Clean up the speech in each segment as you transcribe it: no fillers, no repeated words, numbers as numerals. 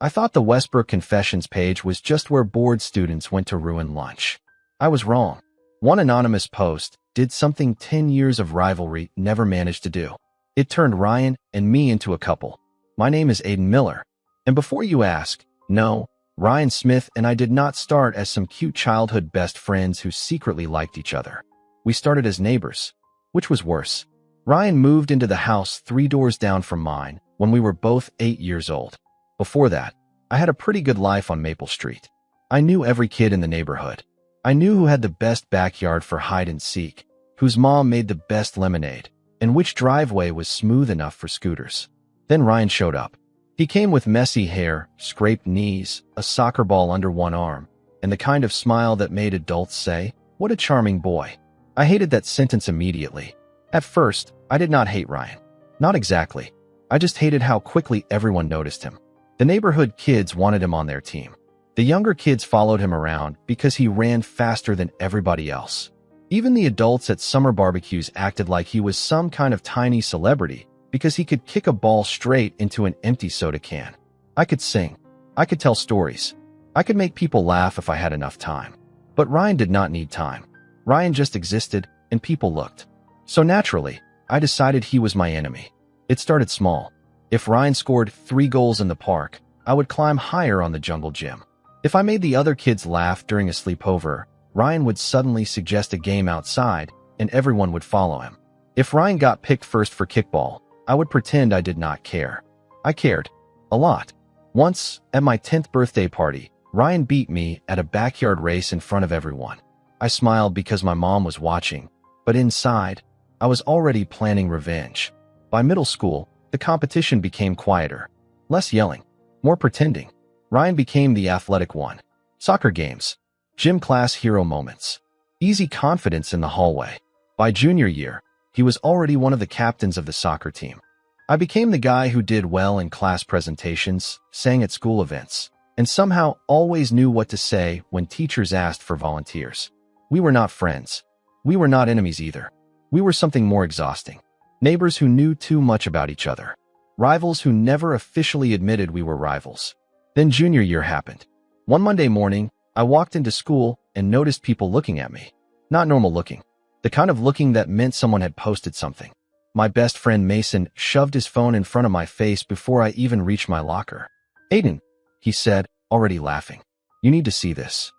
I thought the Westbrook Confessions page was just where bored students went to ruin lunch. I was wrong. One anonymous post did something 10 years of rivalry never managed to do. It turned Ryan and me into a couple. My name is Aiden Miller. And before you ask, no, Ryan Smith and I did not start as some cute childhood best friends who secretly liked each other. We started as neighbors, which was worse. Ryan moved into the house 3 doors down from mine when we were both 8 years old. Before that, I had a pretty good life on Maple Street. I knew every kid in the neighborhood. I knew who had the best backyard for hide and seek, whose mom made the best lemonade, and which driveway was smooth enough for scooters. Then Ryan showed up. He came with messy hair, scraped knees, a soccer ball under one arm, and the kind of smile that made adults say, "What a charming boy." I hated that sentence immediately. At first, I did not hate Ryan. Not exactly. I just hated how quickly everyone noticed him. The neighborhood kids wanted him on their team. The younger kids followed him around because he ran faster than everybody else. Even the adults at summer barbecues acted like he was some kind of tiny celebrity because he could kick a ball straight into an empty soda can. I could sing. I could tell stories. I could make people laugh if I had enough time. But Ryan did not need time. Ryan just existed, and people looked. So naturally, I decided he was my enemy. It started small. If Ryan scored 3 goals in the park, I would climb higher on the jungle gym. If I made the other kids laugh during a sleepover, Ryan would suddenly suggest a game outside, and everyone would follow him. If Ryan got picked first for kickball, I would pretend I did not care. I cared. A lot. Once, at my 10th birthday party, Ryan beat me at a backyard race in front of everyone. I smiled because my mom was watching, but inside, I was already planning revenge. By middle school, the competition became quieter. Less yelling. More pretending. Ryan became the athletic one. Soccer games. Gym class hero moments. Easy confidence in the hallway. By junior year, he was already one of the captains of the soccer team. I became the guy who did well in class presentations, sang at school events, and somehow always knew what to say when teachers asked for volunteers. We were not friends. We were not enemies either. We were something more exhausting. Neighbors who knew too much about each other. Rivals who never officially admitted we were rivals. Then junior year happened. One Monday morning, I walked into school and noticed people looking at me. Not normal looking. The kind of looking that meant someone had posted something. My best friend Mason shoved his phone in front of my face before I even reached my locker. "Aiden," he said, already laughing. "You need to see this."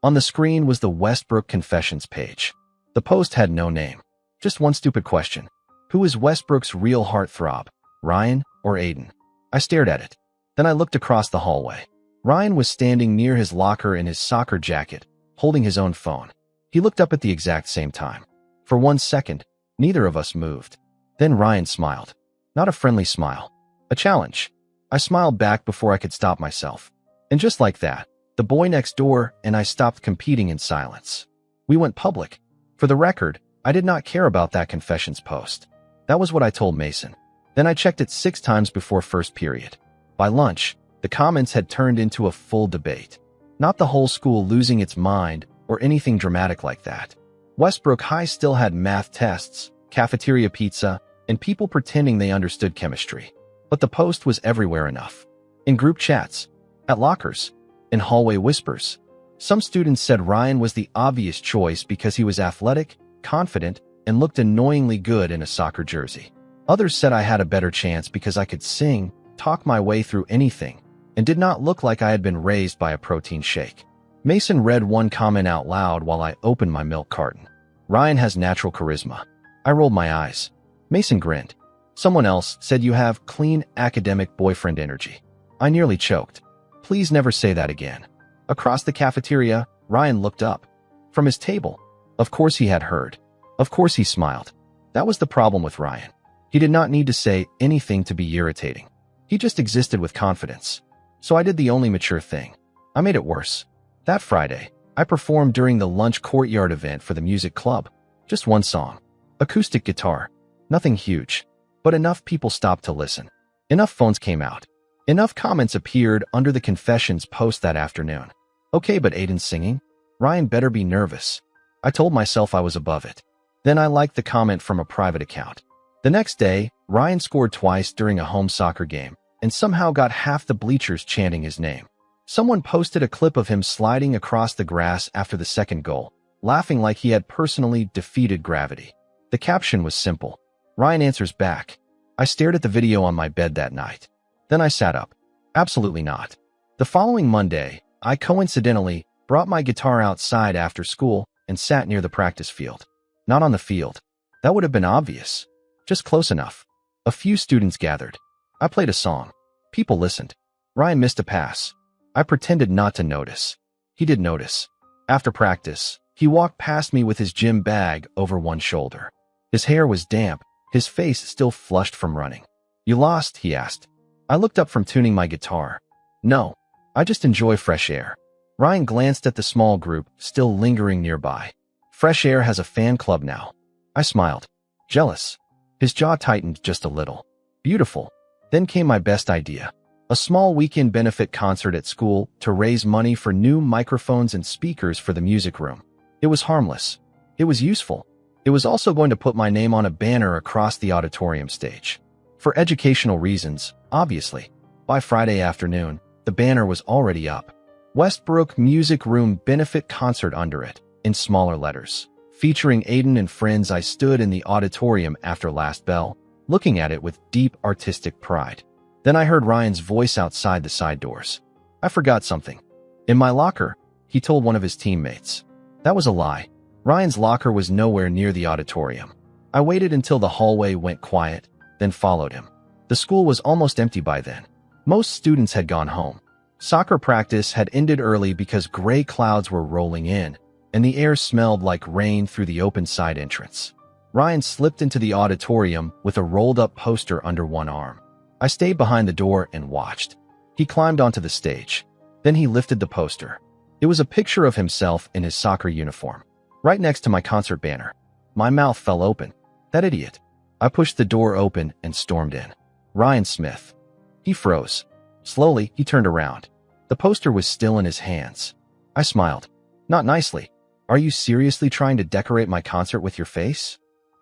On the screen was the Westbrook Confessions page. The post had no name. Just one stupid question. Who is Westbrook's real heartthrob, Ryan or Aiden? I stared at it. Then I looked across the hallway. Ryan was standing near his locker in his soccer jacket, holding his own phone. He looked up at the exact same time. For 1 second, neither of us moved. Then Ryan smiled. Not a friendly smile. A challenge. I smiled back before I could stop myself. And just like that, the boy next door and I stopped competing in silence. We went public. For the record, I did not care about that confessions post. That was what I told Mason. Then I checked it 6 times before first period. By lunch, the comments had turned into a full debate. Not the whole school losing its mind or anything dramatic like that. Westbrook High still had math tests, cafeteria pizza, and people pretending they understood chemistry. But the post was everywhere enough. In group chats, at lockers, in hallway whispers. Some students said Ryan was the obvious choice because he was athletic, confident, and looked annoyingly good in a soccer jersey. Others said I had a better chance because I could sing, talk my way through anything, and did not look like I had been raised by a protein shake. Mason read one comment out loud while I opened my milk carton. "Ryan has natural charisma." I rolled my eyes. Mason grinned. Someone else said, "You have clean academic boyfriend energy." I nearly choked. Please never say that again. Across the cafeteria, Ryan looked up. From his table. Of course he had heard. Of course he smiled. That was the problem with Ryan. He did not need to say anything to be irritating. He just existed with confidence. So I did the only mature thing. I made it worse. That Friday, I performed during the lunch courtyard event for the music club. Just one song. Acoustic guitar. Nothing huge. But enough people stopped to listen. Enough phones came out. Enough comments appeared under the confessions post that afternoon. Okay, but Aiden's singing? Ryan better be nervous. I told myself I was above it. Then I liked the comment from a private account. The next day, Ryan scored twice during a home soccer game, and somehow got half the bleachers chanting his name. Someone posted a clip of him sliding across the grass after the second goal, laughing like he had personally defeated gravity. The caption was simple: Ryan answers back. I stared at the video on my bed that night. Then I sat up. Absolutely not. The following Monday, I coincidentally brought my guitar outside after school and sat near the practice field. Not on the field. That would have been obvious. Just close enough. A few students gathered. I played a song. People listened. Ryan missed a pass. I pretended not to notice. He did notice. After practice, he walked past me with his gym bag over one shoulder. His hair was damp, his face still flushed from running. You lost? He asked. I looked up from tuning my guitar. No, I just enjoy fresh air. Ryan glanced at the small group still lingering nearby. Fresh Air has a fan club now. I smiled. Jealous. His jaw tightened just a little. Beautiful. Then came my best idea. A small weekend benefit concert at school to raise money for new microphones and speakers for the music room. It was harmless. It was useful. It was also going to put my name on a banner across the auditorium stage. For educational reasons, obviously. By Friday afternoon, the banner was already up. Westbrook Music Room Benefit Concert under it, in smaller letters. Featuring Aiden and friends, I stood in the auditorium after last bell, looking at it with deep artistic pride. Then I heard Ryan's voice outside the side doors. I forgot something. In my locker, he told one of his teammates. That was a lie. Ryan's locker was nowhere near the auditorium. I waited until the hallway went quiet, then followed him. The school was almost empty by then. Most students had gone home. Soccer practice had ended early because gray clouds were rolling in, and the air smelled like rain through the open side entrance. Ryan slipped into the auditorium with a rolled-up poster under one arm. I stayed behind the door and watched. He climbed onto the stage. Then he lifted the poster. It was a picture of himself in his soccer uniform, right next to my concert banner. My mouth fell open. That idiot. I pushed the door open and stormed in. Ryan Smith. He froze. Slowly, he turned around. The poster was still in his hands. I smiled. Not nicely. Are you seriously trying to decorate my concert with your face?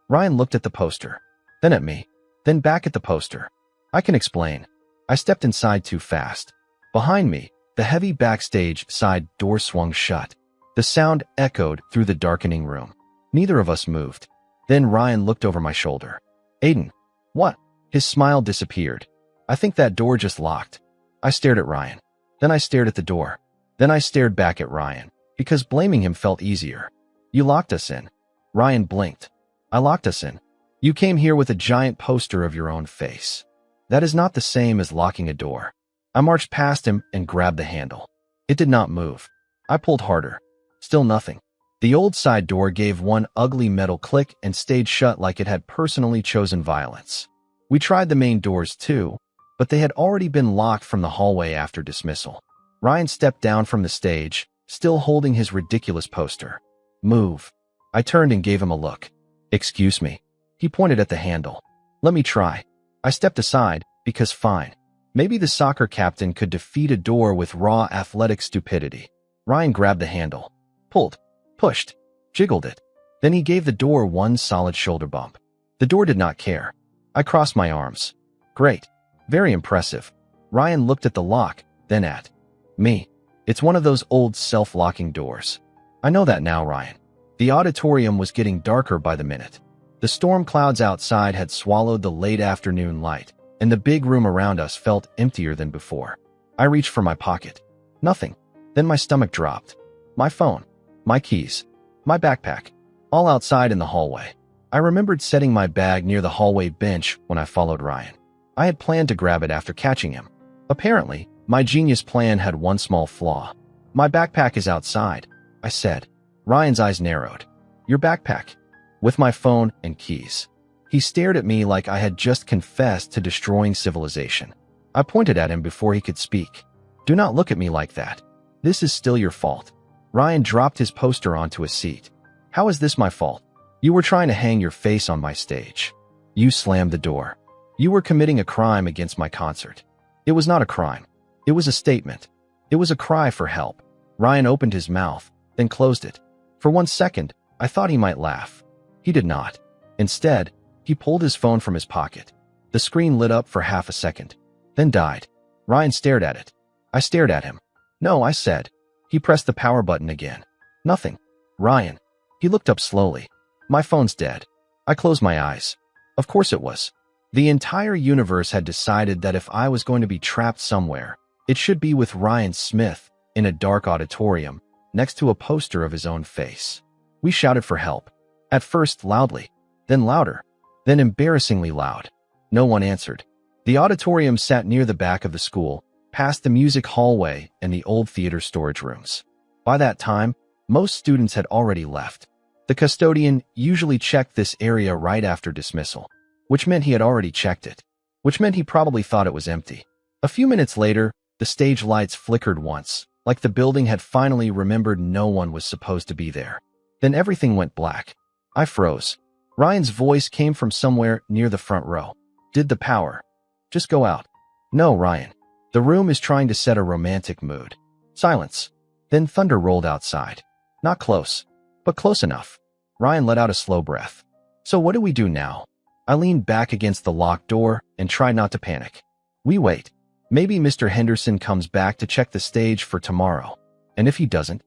Ryan looked at the poster, then at me, then back at the poster. I can explain. I stepped inside too fast. Behind me, the heavy backstage side door swung shut. The sound echoed through the darkening room. Neither of us moved. Then Ryan looked over my shoulder. Aiden. What? His smile disappeared. I think that door just locked. I stared at Ryan. Then I stared at the door. Then I stared back at Ryan, because blaming him felt easier. You locked us in. Ryan blinked. I locked us in. You came here with a giant poster of your own face. That is not the same as locking a door. I marched past him and grabbed the handle. It did not move. I pulled harder. Still nothing. The old side door gave one ugly metal click and stayed shut like it had personally chosen violence. We tried the main doors too, but they had already been locked from the hallway after dismissal. Ryan stepped down from the stage, still holding his ridiculous poster. Move. I turned and gave him a look. Excuse me. He pointed at the handle. Let me try. I stepped aside, because fine. Maybe the soccer captain could defeat a door with raw athletic stupidity. Ryan grabbed the handle. Pulled. Pushed. Jiggled it. Then he gave the door one solid shoulder bump. The door did not care. I crossed my arms. Great. Very impressive. Ryan looked at the lock, then at me. It's one of those old self-locking doors. I know that now, Ryan. The auditorium was getting darker by the minute. The storm clouds outside had swallowed the late afternoon light, and the big room around us felt emptier than before. I reached for my pocket. Nothing. Then my stomach dropped. My phone. My keys. My backpack. All outside in the hallway. I remembered setting my bag near the hallway bench when I followed Ryan. I had planned to grab it after catching him. Apparently, my genius plan had one small flaw. My backpack is outside, I said. Ryan's eyes narrowed. Your backpack? With my phone and keys. He stared at me like I had just confessed to destroying civilization. I pointed at him before he could speak. Do not look at me like that. This is still your fault. Ryan dropped his poster onto a seat. How is this my fault? You were trying to hang your face on my stage. You slammed the door. You were committing a crime against my concert. It was not a crime. It was a statement. It was a cry for help. Ryan opened his mouth, then closed it. For 1 second, I thought he might laugh. He did not. Instead, he pulled his phone from his pocket. The screen lit up for half a second. then died. Ryan stared at it. I stared at him. No, I said. He pressed the power button again. Nothing. Ryan. He looked up slowly. My phone's dead. I closed my eyes. Of course it was. The entire universe had decided that if I was going to be trapped somewhere, it should be with Ryan Smith in a dark auditorium next to a poster of his own face. We shouted for help. At first loudly, then louder, then embarrassingly loud. No one answered. The auditorium sat near the back of the school, past the music hallway and the old theater storage rooms. By that time, most students had already left. The custodian usually checked this area right after dismissal, which meant he had already checked it, which meant he probably thought it was empty. A few minutes later, the stage lights flickered once, like the building had finally remembered no one was supposed to be there. Then everything went black. I froze. Ryan's voice came from somewhere near the front row. Did the power just go out? No, Ryan. The room is trying to set a romantic mood. Silence. Then thunder rolled outside. Not close, but close enough. Ryan let out a slow breath. So what do we do now? I leaned back against the locked door and tried not to panic. We wait. Maybe Mr. Henderson comes back to check the stage for tomorrow. And if he doesn't?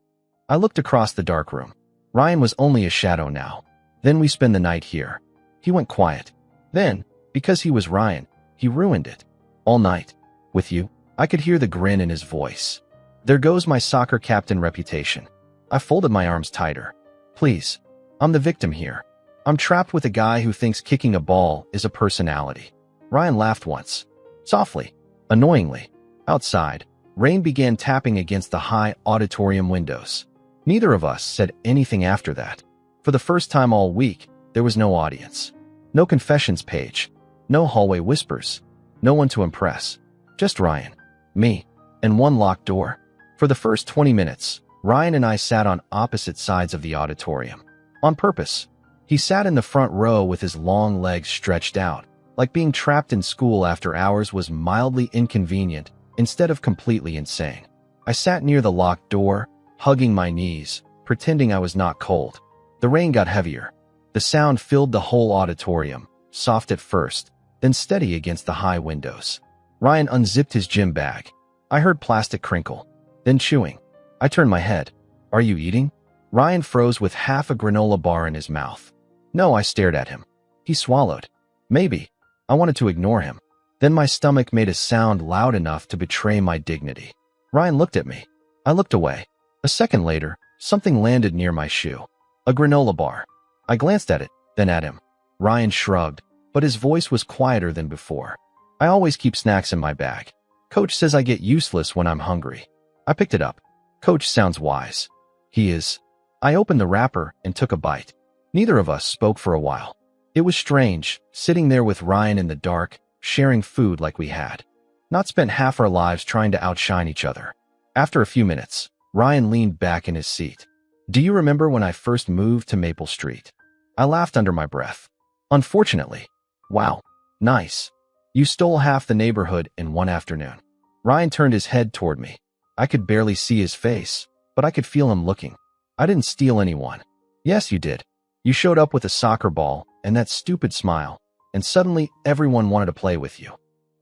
I looked across the dark room. Ryan was only a shadow now. Then we spend the night here. He went quiet. Then, because he was Ryan, he ruined it. All night. With you. I could hear the grin in his voice. There goes my soccer captain reputation. I folded my arms tighter. Please. I'm the victim here. I'm trapped with a guy who thinks kicking a ball is a personality. Ryan laughed once. Softly. Annoyingly. Outside, rain began tapping against the high auditorium windows. Neither of us said anything after that. For the first time all week, there was no audience. No confessions page. No hallway whispers. No one to impress. Just Ryan, me, and one locked door. For the first 20 minutes, Ryan and I sat on opposite sides of the auditorium. On purpose. He sat in the front row with his long legs stretched out, like being trapped in school after hours was mildly inconvenient instead of completely insane. I sat near the locked door, hugging my knees, pretending I was not cold. The rain got heavier. The sound filled the whole auditorium, soft at first, then steady against the high windows. Ryan unzipped his gym bag. I heard plastic crinkle, then chewing. I turned my head. Are you eating? Ryan froze with half a granola bar in his mouth. No, I stared at him. He swallowed. Maybe. I wanted to ignore him. Then my stomach made a sound loud enough to betray my dignity. Ryan looked at me. I looked away. A second later, something landed near my shoe. A granola bar. I glanced at it, then at him. Ryan shrugged, but his voice was quieter than before. I always keep snacks in my bag. Coach says I get useless when I'm hungry. I picked it up. Coach sounds wise. He is. I opened the wrapper and took a bite. Neither of us spoke for a while. It was strange, sitting there with Ryan in the dark, sharing food like we had. Not spent half our lives trying to outshine each other. After a few minutes, Ryan leaned back in his seat. Do you remember when I first moved to Maple Street? I laughed under my breath. Unfortunately. Wow. Nice. You stole half the neighborhood in one afternoon. Ryan turned his head toward me. I could barely see his face, but I could feel him looking. I didn't steal anyone. Yes, you did. You showed up with a soccer ball and that stupid smile, and suddenly everyone wanted to play with you.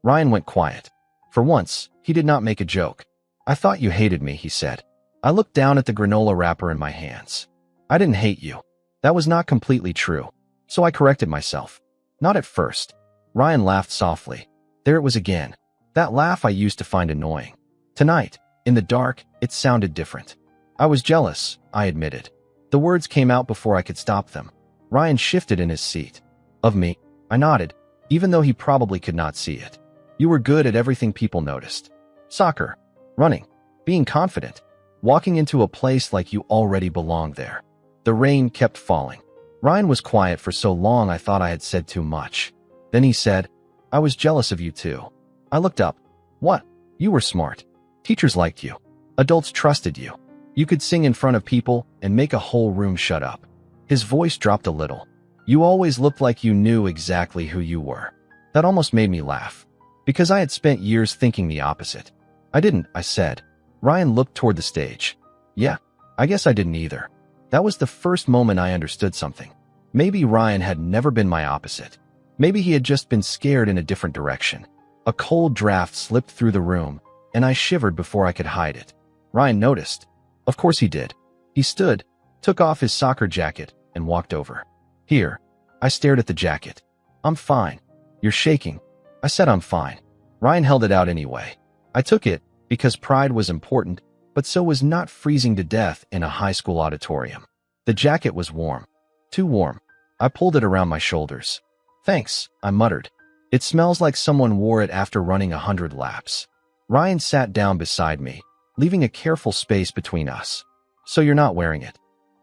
Ryan went quiet. For once, he did not make a joke. I thought you hated me, he said. I looked down at the granola wrapper in my hands. I didn't hate you. That was not completely true, so I corrected myself. Not at first. Ryan laughed softly. There it was again. That laugh I used to find annoying. Tonight, in the dark, it sounded different. I was jealous, I admitted. The words came out before I could stop them. Ryan shifted in his seat. Of me? I nodded, even though he probably could not see it. You were good at everything people noticed. Soccer, running, being confident, walking into a place like you already belonged there. The rain kept falling. Ryan was quiet for so long I thought I had said too much. Then he said, I was jealous of you too. I looked up. What? You were smart. Teachers liked you. Adults trusted you. You could sing in front of people and make a whole room shut up. His voice dropped a little. You always looked like you knew exactly who you were. That almost made me laugh, because I had spent years thinking the opposite. I didn't, I said. Ryan looked toward the stage. Yeah, I guess I didn't either. That was the first moment I understood something. Maybe Ryan had never been my opposite. Maybe he had just been scared in a different direction. A cold draft slipped through the room, and I shivered before I could hide it. Ryan noticed. Of course he did. He stood, took off his soccer jacket, and walked over. Here. I stared at the jacket. I'm fine. You're shaking. I said I'm fine. Ryan held it out anyway. I took it, because pride was important, but so was not freezing to death in a high school auditorium. The jacket was warm. Too warm. I pulled it around my shoulders. Thanks, I muttered. It smells like someone wore it after running 100 laps. Ryan sat down beside me, leaving a careful space between us. So you're not wearing it.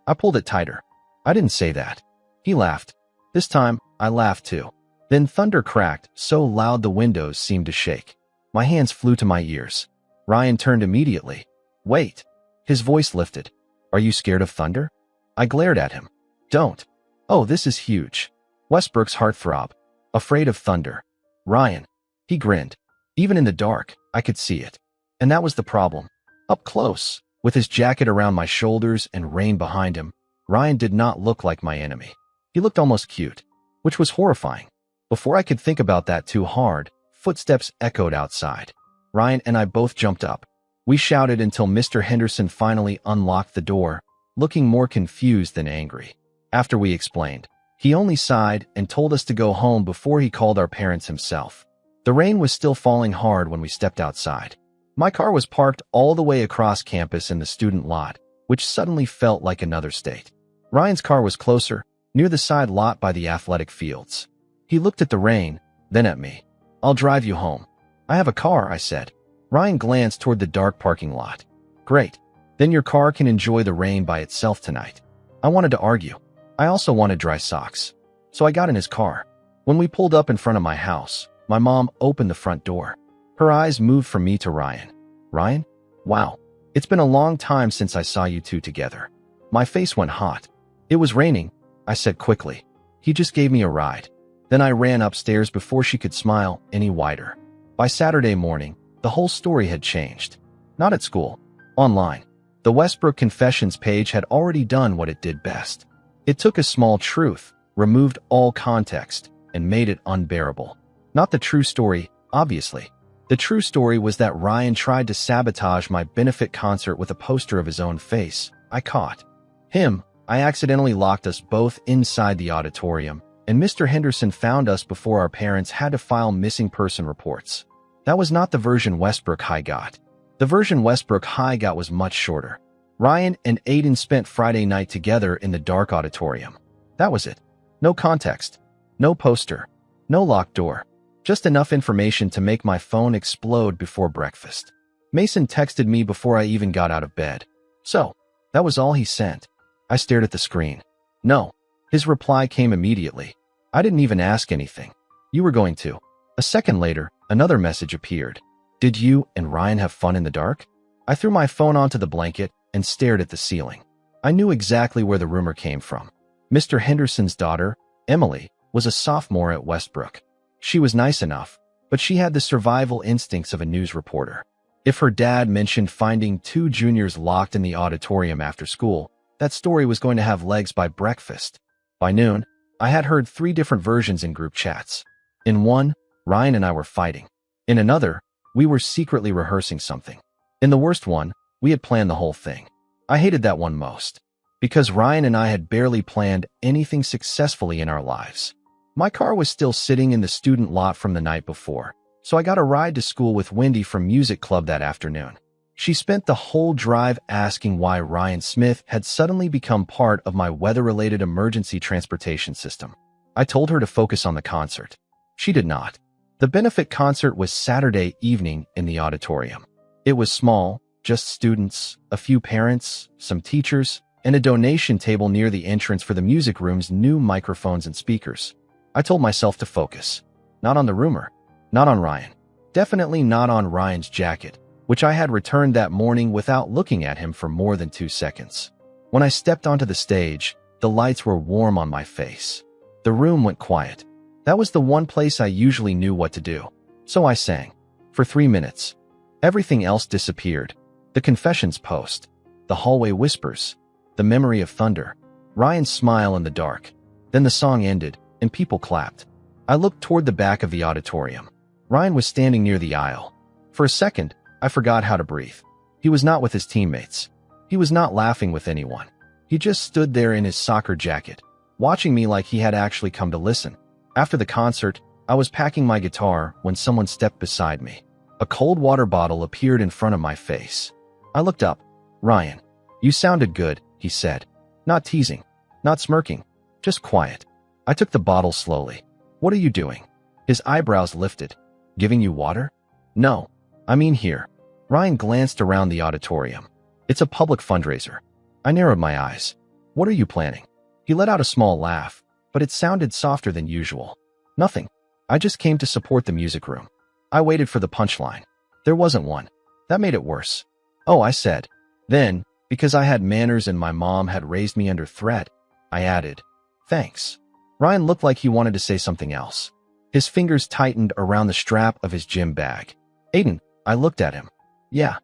I pulled it tighter. I didn't say that. He laughed. This time, I laughed too. Then thunder cracked so loud the windows seemed to shake. My hands flew to my ears. Ryan turned immediately. Wait. His voice lifted. Are you scared of thunder? I glared at him. Don't. Oh, this is huge. Westbrook's heartthrob. Afraid of thunder. Ryan. He grinned. Even in the dark, I could see it. And that was the problem. Up close, with his jacket around my shoulders and rain behind him, Ryan did not look like my enemy. He looked almost cute, which was horrifying. Before I could think about that too hard, footsteps echoed outside. Ryan and I both jumped up. We shouted until Mr. Henderson finally unlocked the door, looking more confused than angry. After we explained, he only sighed and told us to go home before he called our parents himself. The rain was still falling hard when we stepped outside. My car was parked all the way across campus in the student lot, which suddenly felt like another state. Ryan's car was closer, near the side lot by the athletic fields. He looked at the rain, then at me. I'll drive you home. I have a car, I said. Ryan glanced toward the dark parking lot. Great. Then your car can enjoy the rain by itself tonight. I wanted to argue. I also wanted dry socks. So I got in his car. When we pulled up in front of my house, my mom opened the front door. Her eyes moved from me to Ryan. Ryan? Wow. It's been a long time since I saw you two together. My face went hot. It was raining, I said quickly. He just gave me a ride. Then I ran upstairs before she could smile any wider. By Saturday morning, the whole story had changed. Not at school. Online. The Westbrook Confessions page had already done what it did best. It took a small truth, removed all context, and made it unbearable. Not the true story, obviously. The true story was that Ryan tried to sabotage my benefit concert with a poster of his own face. I caught him. I accidentally locked us both inside the auditorium, and Mr. Henderson found us before our parents had to file missing person reports. That was not the version Westbrook High got. The version Westbrook High got was much shorter. Ryan and Aiden spent Friday night together in the dark auditorium. That was it. No context. No poster. No locked door. Just enough information to make my phone explode before breakfast. Mason texted me before I even got out of bed. So, that was all he sent. I stared at the screen. No. His reply came immediately. I didn't even ask anything. You were going to. A second later, another message appeared. Did you and Ryan have fun in the dark? I threw my phone onto the blanket and stared at the ceiling. I knew exactly where the rumor came from. Mr. Henderson's daughter, Emily, was a sophomore at Westbrook. She was nice enough, but she had the survival instincts of a news reporter. If her dad mentioned finding two juniors locked in the auditorium after school, that story was going to have legs by breakfast. By noon, I had heard 3 different versions in group chats. In one, Ryan and I were fighting. In another, we were secretly rehearsing something. In the worst one, we had planned the whole thing. I hated that one most, because Ryan and I had barely planned anything successfully in our lives. My car was still sitting in the student lot from the night before, so I got a ride to school with Wendy from music club that afternoon. She spent the whole drive asking why Ryan Smith had suddenly become part of my weather-related emergency transportation system. I told her to focus on the concert. She did not. The benefit concert was Saturday evening in the auditorium. It was small, just students, a few parents, some teachers, and a donation table near the entrance for the music room's new microphones and speakers. I told myself to focus. Not on the rumor. Not on Ryan. Definitely not on Ryan's jacket, which I had returned that morning without looking at him for more than 2 seconds. When I stepped onto the stage, the lights were warm on my face. The room went quiet. That was the one place I usually knew what to do. So I sang. For 3 minutes. Everything else disappeared. The confessions post. The hallway whispers. The memory of thunder. Ryan's smile in the dark. Then the song ended, and people clapped. I looked toward the back of the auditorium. Ryan was standing near the aisle. For a second, I forgot how to breathe. He was not with his teammates. He was not laughing with anyone. He just stood there in his soccer jacket, watching me like he had actually come to listen. After the concert, I was packing my guitar when someone stepped beside me. A cold water bottle appeared in front of my face. I looked up. "Ryan, you sounded good," he said. Not teasing, not smirking, just quiet. I took the bottle slowly. "What are you doing?" His eyebrows lifted. "Giving you water?" "No, I mean here." Ryan glanced around the auditorium. "It's a public fundraiser." I narrowed my eyes. "What are you planning?" He let out a small laugh, but it sounded softer than usual. "Nothing. I just came to support the music room." I waited for the punchline. There wasn't one. That made it worse. "Oh," I said. Then, because I had manners and my mom had raised me under threat, I added, "Thanks." Ryan looked like he wanted to say something else. His fingers tightened around the strap of his gym bag. "Aiden," I looked at him. "Yeah."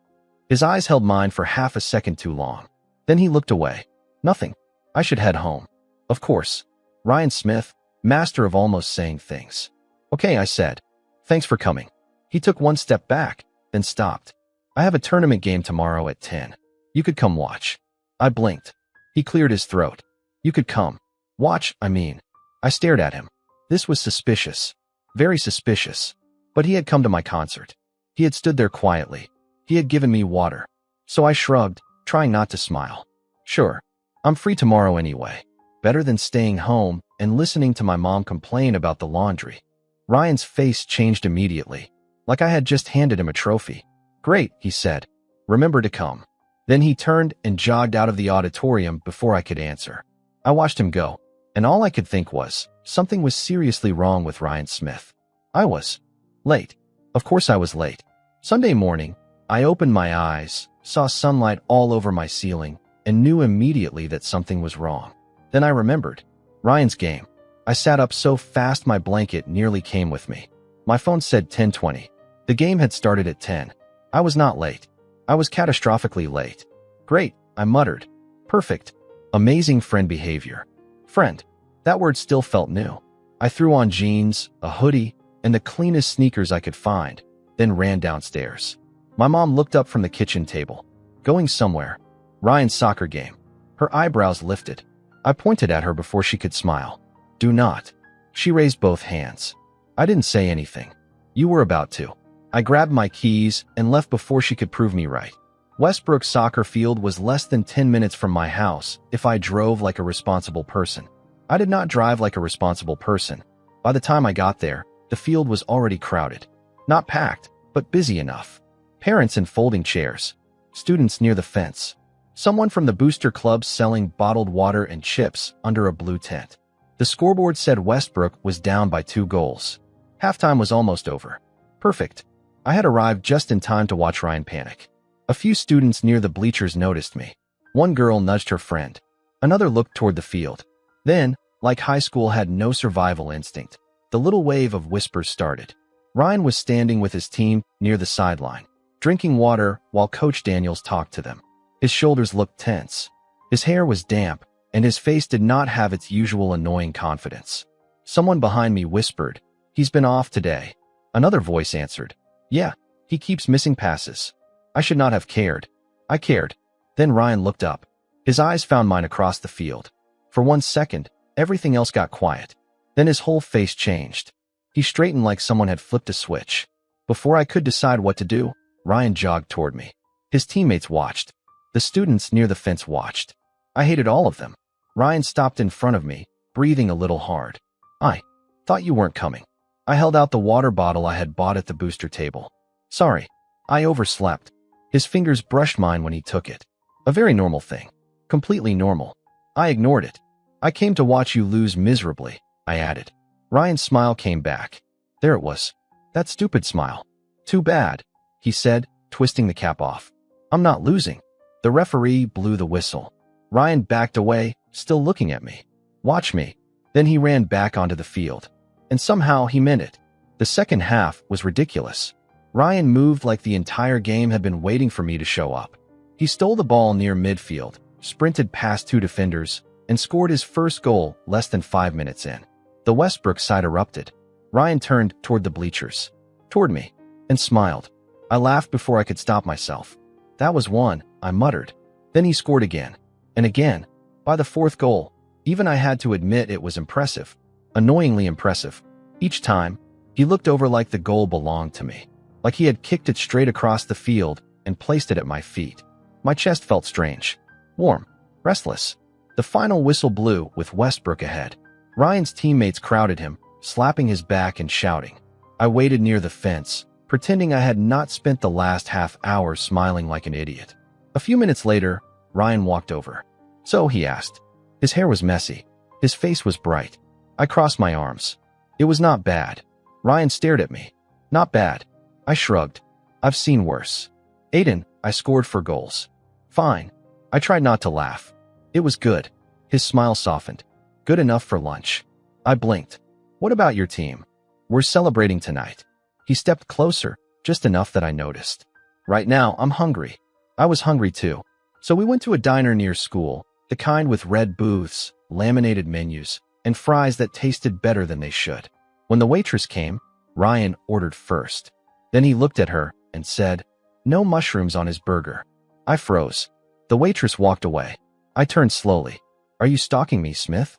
His eyes held mine for half a second too long. Then he looked away. "Nothing. I should head home." Of course. Ryan Smith, master of almost saying things. "Okay," I said. "Thanks for coming." He took one step back, then stopped. "I have a tournament game tomorrow at 10. You could come watch." I blinked. He cleared his throat. "You could come. Watch, I mean." I stared at him. This was suspicious. Very suspicious. But he had come to my concert. He had stood there quietly. He had given me water. So I shrugged, trying not to smile. "Sure. I'm free tomorrow anyway. Better than staying home and listening to my mom complain about the laundry." Ryan's face changed immediately, like I had just handed him a trophy. "Great," he said. "Remember to come." Then he turned and jogged out of the auditorium before I could answer. I watched him go, and all I could think was, something was seriously wrong with Ryan Smith. I was late. Of course I was late. Sunday morning, I opened my eyes, saw sunlight all over my ceiling, and knew immediately that something was wrong. Then I remembered. Ryan's game. I sat up so fast my blanket nearly came with me. My phone said 10:20. The game had started at 10. I was not late. I was catastrophically late. "Great," I muttered. "Perfect. Amazing friend behavior." Friend. That word still felt new. I threw on jeans, a hoodie, and the cleanest sneakers I could find, then ran downstairs. My mom looked up from the kitchen table. "Going somewhere?" "Ryan's soccer game." Her eyebrows lifted. I pointed at her before she could smile. "Do not." She raised both hands. I didn't say anything. "You were about to." I grabbed my keys and left before she could prove me right. Westbrook's soccer field was less than 10 minutes from my house if I drove like a responsible person. I did not drive like a responsible person. By the time I got there, the field was already crowded. Not packed, but busy enough. Parents in folding chairs. Students near the fence. Someone from the booster club selling bottled water and chips under a blue tent. The scoreboard said Westbrook was down by 2 goals. Halftime was almost over. Perfect. I had arrived just in time to watch Ryan panic. A few students near the bleachers noticed me. One girl nudged her friend. Another looked toward the field. Then, like high school had no survival instinct, the little wave of whispers started. Ryan was standing with his team near the sideline, drinking water while Coach Daniels talked to them. His shoulders looked tense. His hair was damp, and his face did not have its usual annoying confidence. Someone behind me whispered, "He's been off today." Another voice answered, "Yeah, he keeps missing passes." I should not have cared. I cared. Then Ryan looked up. His eyes found mine across the field. For 1 second, everything else got quiet. Then his whole face changed. He straightened like someone had flipped a switch. Before I could decide what to do, Ryan jogged toward me. His teammates watched. The students near the fence watched. I hated all of them. Ryan stopped in front of me, breathing a little hard. "I thought you weren't coming." I held out the water bottle I had bought at the booster table. "Sorry, I overslept." His fingers brushed mine when he took it. A very normal thing. Completely normal. I ignored it. "I came to watch you lose miserably," I added. Ryan's smile came back. There it was. That stupid smile. "Too bad," he said, twisting the cap off. "I'm not losing." The referee blew the whistle. Ryan backed away, still looking at me. "Watch me." Then he ran back onto the field. And somehow he meant it. The second half was ridiculous. Ryan moved like the entire game had been waiting for me to show up. He stole the ball near midfield, sprinted past 2 defenders, and scored his first goal less than 5 minutes in. The Westbrook side erupted. Ryan turned toward the bleachers. toward me, and smiled. I laughed before I could stop myself. That was one, I muttered. Then he scored again. And again. By the fourth goal, even I had to admit it was impressive. Annoyingly impressive. Each time, he looked over like the goal belonged to me. Like he had kicked it straight across the field and placed it at my feet. My chest felt strange. Warm. Restless. The final whistle blew with Westbrook ahead. Ryan's teammates crowded him, slapping his back and shouting. I waited near the fence, pretending I had not spent the last half hour smiling like an idiot. A few minutes later, Ryan walked over. So, he asked. His hair was messy. His face was bright. I crossed my arms. It was not bad. Ryan stared at me. Not bad. I shrugged. I've seen worse. Aiden, I scored 4 goals. Fine. I tried not to laugh. It was good. His smile softened. Good enough for lunch. I blinked. What about your team? We're celebrating tonight. He stepped closer, just enough that I noticed. Right now, I'm hungry. I was hungry too. So we went to a diner near school, the kind with red booths, laminated menus, and fries that tasted better than they should. When the waitress came, Ryan ordered first. Then he looked at her and said, "No mushrooms on his burger." I froze. The waitress walked away. I turned slowly. "Are you stalking me, Smith?"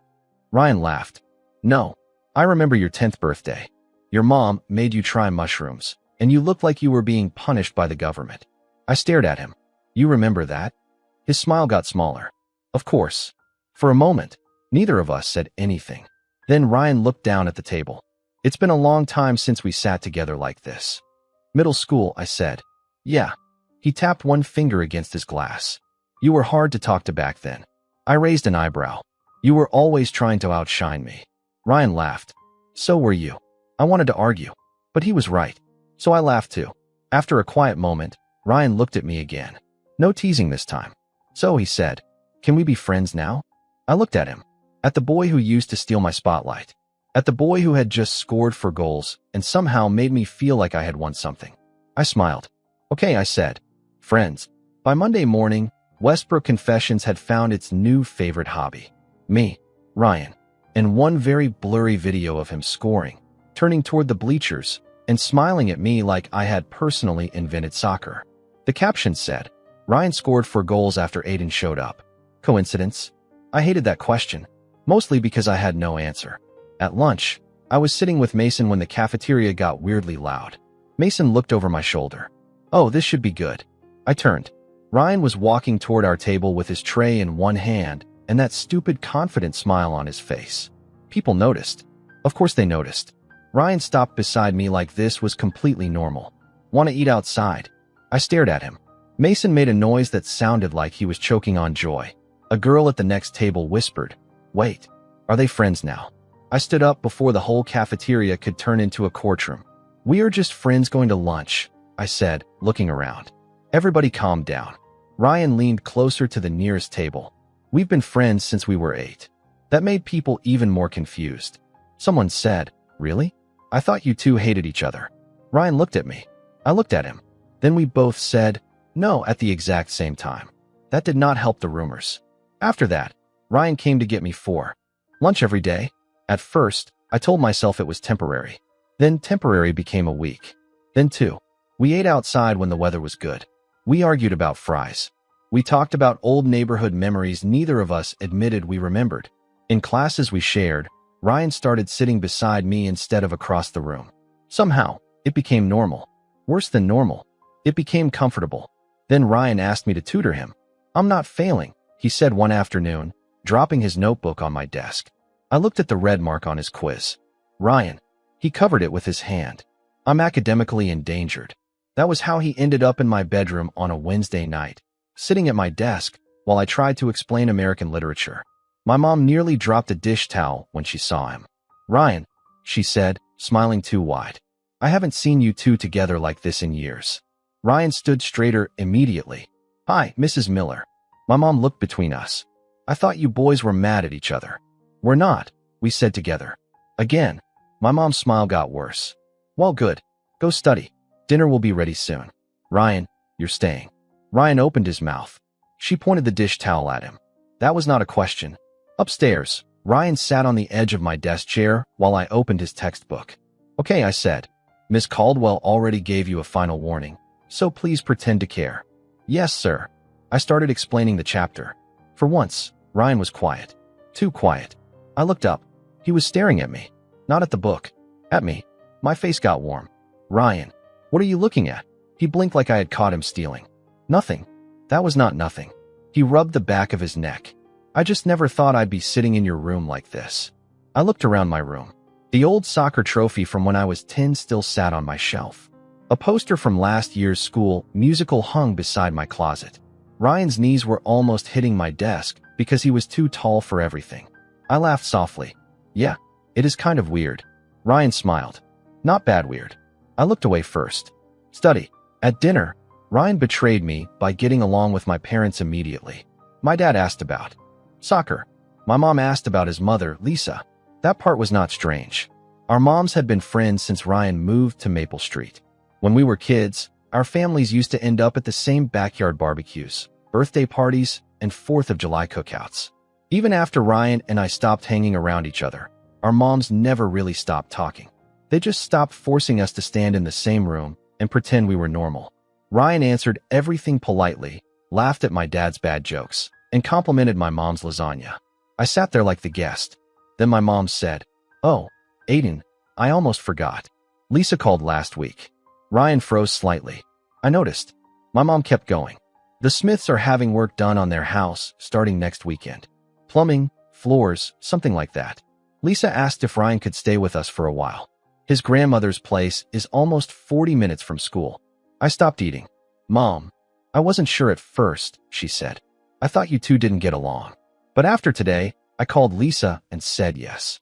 Ryan laughed. "No. I remember your 10th birthday. Your mom made you try mushrooms, and you looked like you were being punished by the government." I stared at him. "You remember that?" His smile got smaller. Of course. For a moment, neither of us said anything. Then Ryan looked down at the table. "It's been a long time since we sat together like this." "Middle school," I said. "Yeah." He tapped one finger against his glass. "You were hard to talk to back then." I raised an eyebrow. "You were always trying to outshine me." Ryan laughed. "So were you." I wanted to argue, but he was right. So I laughed too. After a quiet moment, Ryan looked at me again. No teasing this time. "So," he said, "can we be friends now?" I looked at him. At the boy who used to steal my spotlight. At the boy who had just scored 4 goals and somehow made me feel like I had won something. I smiled. "Okay," I said. "Friends." By Monday morning, Westbrook Confessions had found its new favorite hobby. Me, Ryan, and one very blurry video of him scoring, turning toward the bleachers, and smiling at me like I had personally invented soccer. The caption said, "Ryan scored 4 goals after Aiden showed up." Coincidence? I hated that question, mostly because I had no answer. At lunch, I was sitting with Mason when the cafeteria got weirdly loud. Mason looked over my shoulder. "Oh, this should be good." I turned. Ryan was walking toward our table with his tray in one hand and that stupid confident smile on his face. People noticed. Of course they noticed. Ryan stopped beside me like this was completely normal. "Want to eat outside?" I stared at him. Mason made a noise that sounded like he was choking on joy. A girl at the next table whispered, "Wait, are they friends now?" I stood up before the whole cafeteria could turn into a courtroom. "We are just friends going to lunch," I said, looking around. Everybody calmed down. Ryan leaned closer to the nearest table. "We've been friends since we were 8. That made people even more confused. Someone said, "Really? I thought you two hated each other." Ryan looked at me. I looked at him. Then we both said, "No," at the exact same time. That did not help the rumors. After that, Ryan came to get me for lunch every day. At first, I told myself it was temporary. Then temporary became a week. Then 2. We ate outside when the weather was good. We argued about fries. We talked about old neighborhood memories neither of us admitted we remembered. In classes we shared, Ryan started sitting beside me instead of across the room. Somehow, it became normal. Worse than normal. It became comfortable. Then Ryan asked me to tutor him. "I'm not failing," he said one afternoon, dropping his notebook on my desk. I looked at the red mark on his quiz. "Ryan." He covered it with his hand. "I'm academically endangered." That was how he ended up in my bedroom on a Wednesday night, sitting at my desk while I tried to explain American literature. My mom nearly dropped a dish towel when she saw him. "Ryan," she said, smiling too wide. "I haven't seen you two together like this in years." Ryan stood straighter immediately. "Hi, Mrs. Miller." My mom looked between us. "I thought you boys were mad at each other." "We're not," we said together. Again, my mom's smile got worse. "Well, good. Go study. Dinner will be ready soon." "Ryan, you're staying." Ryan opened his mouth. She pointed the dish towel at him. That was not a question. Upstairs, Ryan sat on the edge of my desk chair while I opened his textbook. "Okay," I said. Miss Caldwell already gave you a final warning, so please pretend to care. Yes, sir. I started explaining the chapter. For once, Ryan was quiet. Too quiet. I looked up. He was staring at me. Not at the book. At me. My face got warm. Ryan, what are you looking at? He blinked like I had caught him stealing. Nothing. That was not nothing. He rubbed the back of his neck. I just never thought I'd be sitting in your room like this. I looked around my room. The old soccer trophy from when I was 10 still sat on my shelf. A poster from last year's school musical hung beside my closet. Ryan's knees were almost hitting my desk because he was too tall for everything. I laughed softly. Yeah, it is kind of weird. Ryan smiled. Not bad weird. I looked away first. Study. At dinner, Ryan betrayed me by getting along with my parents immediately. My dad asked about soccer. My mom asked about his mother, Lisa. That part was not strange. Our moms had been friends since Ryan moved to Maple Street. When we were kids, our families used to end up at the same backyard barbecues, birthday parties, and 4th of July cookouts. Even after Ryan and I stopped hanging around each other, our moms never really stopped talking. They just stopped forcing us to stand in the same room and pretend we were normal. Ryan answered everything politely, laughed at my dad's bad jokes, and complimented my mom's lasagna. I sat there like the guest. Then my mom said, "Oh, Aiden, I almost forgot. Lisa called last week." Ryan froze slightly. I noticed. My mom kept going. The Smiths are having work done on their house starting next weekend. Plumbing, floors, something like that. Lisa asked if Ryan could stay with us for a while. His grandmother's place is almost 40 minutes from school. I stopped eating. Mom, I wasn't sure at first, she said. I thought you two didn't get along. But after today, I called Lisa and said yes.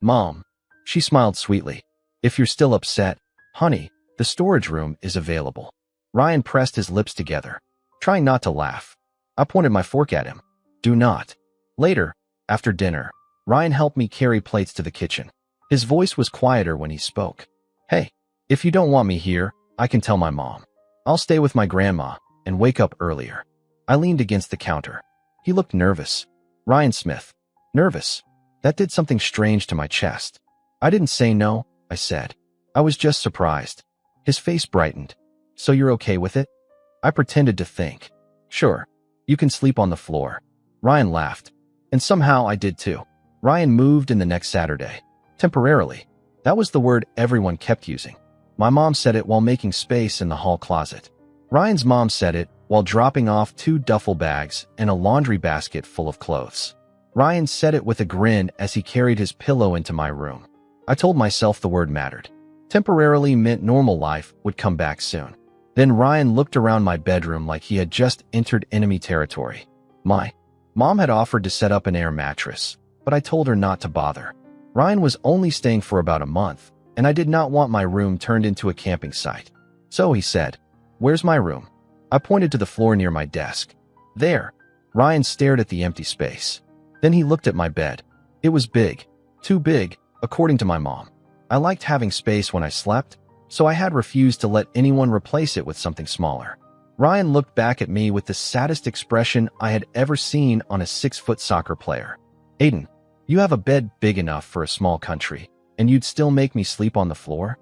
Mom, she smiled sweetly. If you're still upset, honey, the storage room is available. Ryan pressed his lips together, trying not to laugh. I pointed my fork at him. Do not. Later, after dinner, Ryan helped me carry plates to the kitchen. His voice was quieter when he spoke. Hey, if you don't want me here, I can tell my mom. I'll stay with my grandma and wake up earlier. I leaned against the counter. He looked nervous. Ryan Smith. Nervous. That did something strange to my chest. I didn't say no, I said. I was just surprised. His face brightened. So you're okay with it? I pretended to think. Sure. You can sleep on the floor. Ryan laughed. And somehow I did too. Ryan moved in the next Saturday. Temporarily. That was the word everyone kept using. My mom said it while making space in the hall closet. Ryan's mom said it while dropping off 2 duffel bags and a laundry basket full of clothes. Ryan said it with a grin as he carried his pillow into my room. I told myself the word mattered. Temporarily meant normal life would come back soon. Then Ryan looked around my bedroom like he had just entered enemy territory. My mom had offered to set up an air mattress, but I told her not to bother. Ryan was only staying for about a month, and I did not want my room turned into a camping site. So he said, "Where's my room?" I pointed to the floor near my desk. There. Ryan stared at the empty space. Then he looked at my bed. It was big. Too big, according to my mom. I liked having space when I slept, so I had refused to let anyone replace it with something smaller. Ryan looked back at me with the saddest expression I had ever seen on a 6-foot soccer player. Aiden, you have a bed big enough for a small country, and you'd still make me sleep on the floor?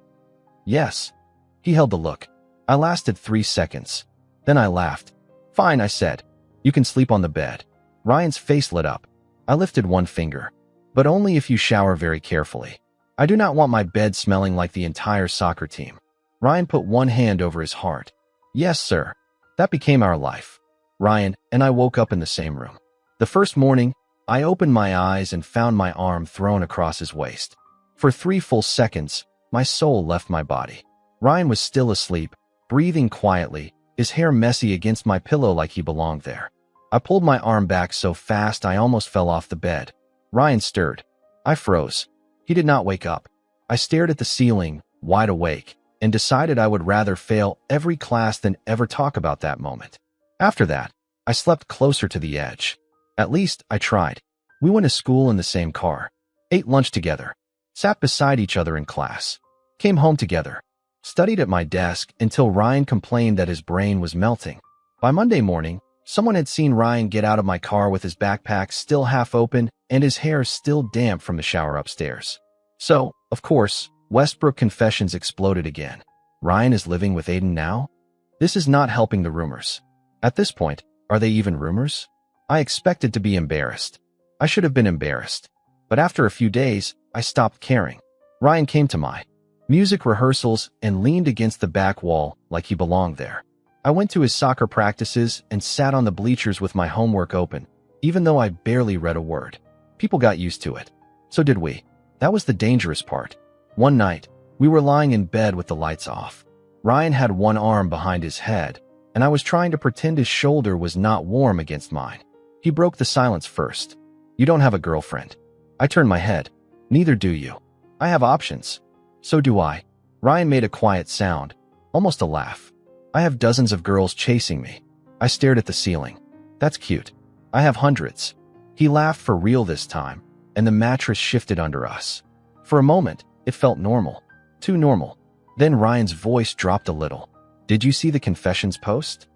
Yes. He held the look. I lasted 3 seconds. Then I laughed. Fine, I said. You can sleep on the bed. Ryan's face lit up. I lifted one finger. But only if you shower very carefully. I do not want my bed smelling like the entire soccer team. Ryan put one hand over his heart. Yes, sir. That became our life. Ryan and I woke up in the same room. The first morning, I opened my eyes and found my arm thrown across his waist. For 3 full seconds, my soul left my body. Ryan was still asleep, breathing quietly, his hair messy against my pillow like he belonged there. I pulled my arm back so fast I almost fell off the bed. Ryan stirred. I froze. He did not wake up. I stared at the ceiling, wide awake, and decided I would rather fail every class than ever talk about that moment. After that, I slept closer to the edge. At least, I tried. We went to school in the same car, ate lunch together, sat beside each other in class, came home together, studied at my desk until Ryan complained that his brain was melting. By Monday morning, someone had seen Ryan get out of my car with his backpack still half open and his hair still damp from the shower upstairs. So, of course, Westbrook confessions exploded again. Ryan is living with Aiden now? This is not helping the rumors. At this point, are they even rumors? I expected to be embarrassed. I should have been embarrassed. But after a few days, I stopped caring. Ryan came to my music rehearsals and leaned against the back wall like he belonged there. I went to his soccer practices and sat on the bleachers with my homework open, even though I barely read a word. People got used to it. So did we. That was the dangerous part. One night, we were lying in bed with the lights off. Ryan had one arm behind his head, and I was trying to pretend his shoulder was not warm against mine. He broke the silence first. You don't have a girlfriend. I turned my head. Neither do you. I have options. So do I. Ryan made a quiet sound, almost a laugh. I have dozens of girls chasing me. I stared at the ceiling. That's cute. I have hundreds. He laughed for real this time, and the mattress shifted under us. For a moment, it felt normal. Too normal. Then Ryan's voice dropped a little. Did you see the confessions post?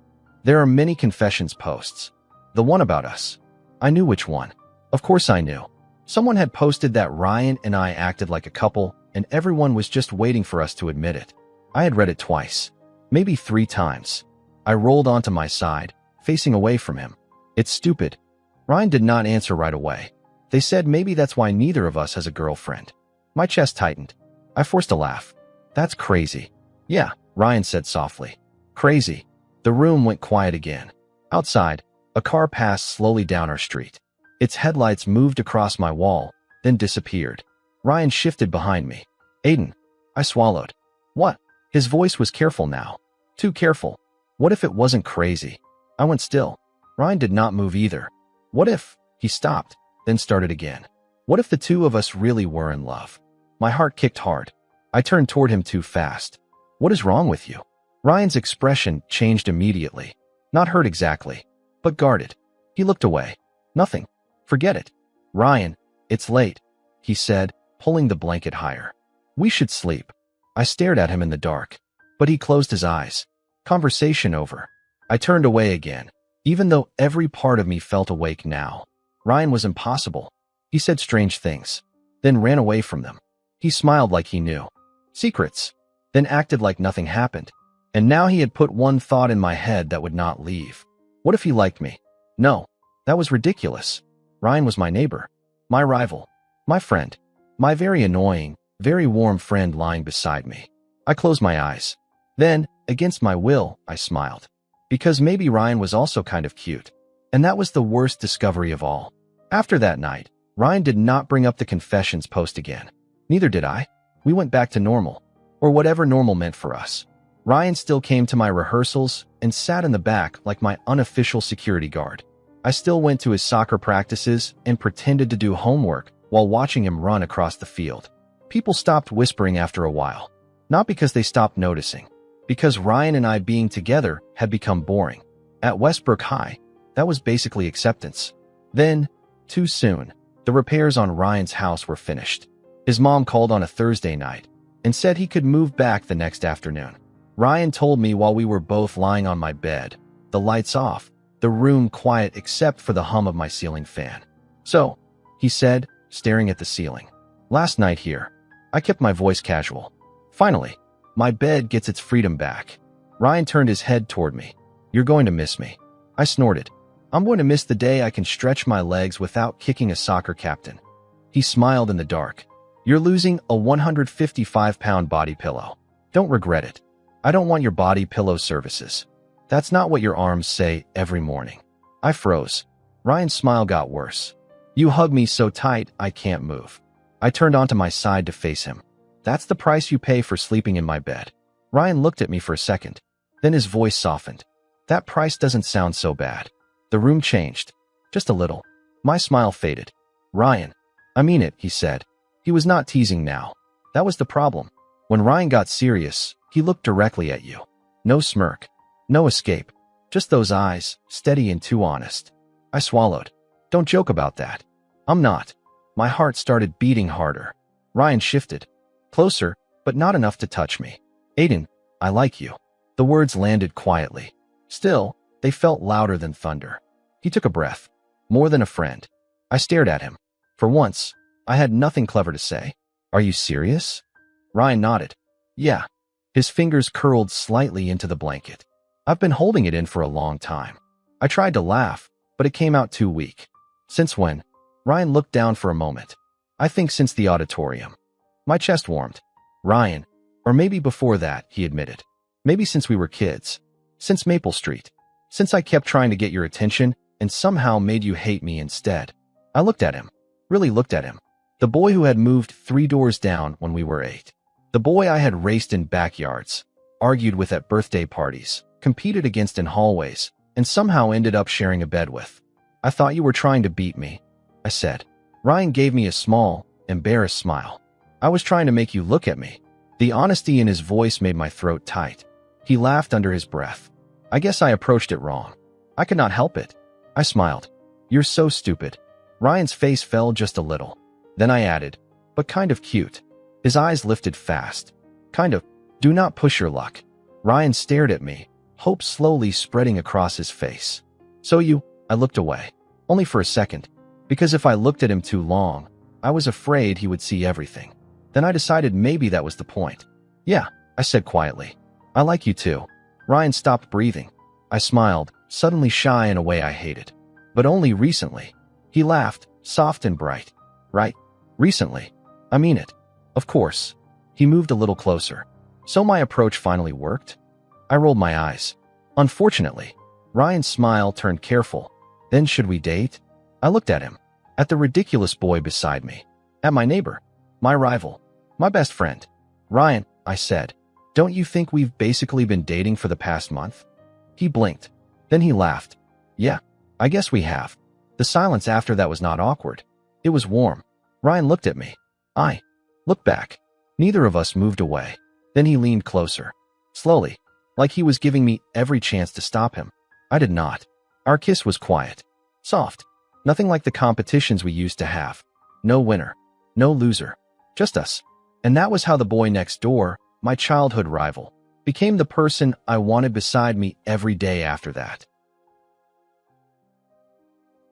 There are many confessions posts. The one about us. I knew which one. Of course I knew. Someone had posted that Ryan and I acted like a couple, and everyone was just waiting for us to admit it. I had read it twice. Maybe 3 times. I rolled onto my side, facing away from him. It's stupid. Ryan did not answer right away. They said maybe that's why neither of us has a girlfriend. My chest tightened. I forced a laugh. That's crazy. Yeah, Ryan said softly. Crazy. The room went quiet again. Outside, a car passed slowly down our street. Its headlights moved across my wall, then disappeared. Ryan shifted behind me. Aiden. I swallowed. What? His voice was careful now. Too careful. What if it wasn't crazy? I went still. Ryan did not move either. What if? He stopped, then started again. What if the two of us really were in love? My heart kicked hard. I turned toward him too fast. What is wrong with you? Ryan's expression changed immediately. Not hurt exactly, but guarded. He looked away. Nothing. Forget it. Ryan, it's late, he said, pulling the blanket higher. We should sleep. I stared at him in the dark, but he closed his eyes. Conversation over. I turned away again, even though every part of me felt awake now. Ryan was impossible. He said strange things, then ran away from them. He smiled like he knew. Secrets. Then acted like nothing happened. And now he had put one thought in my head that would not leave. What if he liked me? No, that was ridiculous. Ryan was my neighbor, my rival, my friend, my very annoying, very warm friend lying beside me. I closed my eyes. Then, against my will, I smiled. Because maybe Ryan was also kind of cute. And that was the worst discovery of all. After that night, Ryan did not bring up the confessions post again. Neither did I. We went back to normal, or whatever normal meant for us. Ryan still came to my rehearsals and sat in the back like my unofficial security guard. I still went to his soccer practices and pretended to do homework while watching him run across the field. People stopped whispering after a while. Not because they stopped noticing. Because Ryan and I being together had become boring. At Westbrook High, that was basically acceptance. Then, too soon, the repairs on Ryan's house were finished. His mom called on a Thursday night and said he could move back the next afternoon. Ryan told me while we were both lying on my bed, the lights off, the room quiet except for the hum of my ceiling fan. So, he said, staring at the ceiling. Last night here, I kept my voice casual. Finally, my bed gets its freedom back. Ryan turned his head toward me. You're going to miss me. I snorted. I'm going to miss the day I can stretch my legs without kicking a soccer captain. He smiled in the dark. You're losing a 155-pound body pillow. Don't regret it. I don't want your body pillow services. That's not what your arms say every morning. I froze. Ryan's smile got worse. You hug me so tight I can't move. I turned onto my side to face him. That's the price you pay for sleeping in my bed. Ryan looked at me for a second. Then his voice softened. That price doesn't sound so bad. The room changed. Just a little. My smile faded. Ryan. I mean it, he said. He was not teasing now. That was the problem. When Ryan got serious, he looked directly at you. No smirk. No escape. Just those eyes, steady and too honest. I swallowed. Don't joke about that. I'm not. My heart started beating harder. Ryan shifted. Closer, but not enough to touch me. Aiden, I like you. The words landed quietly. Still, they felt louder than thunder. He took a breath. More than a friend. I stared at him. For once, I had nothing clever to say. Are you serious? Ryan nodded. Yeah. His fingers curled slightly into the blanket. I've been holding it in for a long time. I tried to laugh, but it came out too weak. Since when? Ryan looked down for a moment. I think since the auditorium. My chest warmed. Ryan, or maybe before that, he admitted. Maybe since we were kids. Since Maple Street. Since I kept trying to get your attention and somehow made you hate me instead. I looked at him. Really looked at him. The boy who had moved 3 doors down when we were 8. The boy I had raced in backyards, argued with at birthday parties, competed against in hallways, and somehow ended up sharing a bed with. I thought you were trying to beat me, I said. Ryan gave me a small, embarrassed smile. I was trying to make you look at me. The honesty in his voice made my throat tight. He laughed under his breath. I guess I approached it wrong. I could not help it. I smiled. You're so stupid. Ryan's face fell just a little. Then I added, but kind of cute. His eyes lifted fast. Kind of. Do not push your luck. Ryan stared at me, hope slowly spreading across his face. So I looked away. Only for a second. Because if I looked at him too long, I was afraid he would see everything. Then I decided maybe that was the point. Yeah, I said quietly. I like you too. Ryan stopped breathing. I smiled, suddenly shy in a way I hated. But only recently. He laughed, soft and bright. Right? Recently. I mean it. Of course. He moved a little closer. So my approach finally worked? I rolled my eyes. Unfortunately. Ryan's smile turned careful. Then should we date? I looked at him. At the ridiculous boy beside me. At my neighbor. My rival. My best friend. Ryan, I said. Don't you think we've basically been dating for the past month? He blinked. Then he laughed. Yeah, I guess we have. The silence after that was not awkward. It was warm. Ryan looked at me. I looked back. Neither of us moved away. Then he leaned closer. Slowly. Like he was giving me every chance to stop him. I did not. Our kiss was quiet. Soft. Nothing like the competitions we used to have. No winner. No loser. Just us. And that was how the boy next door, my childhood rival, became the person I wanted beside me every day after that.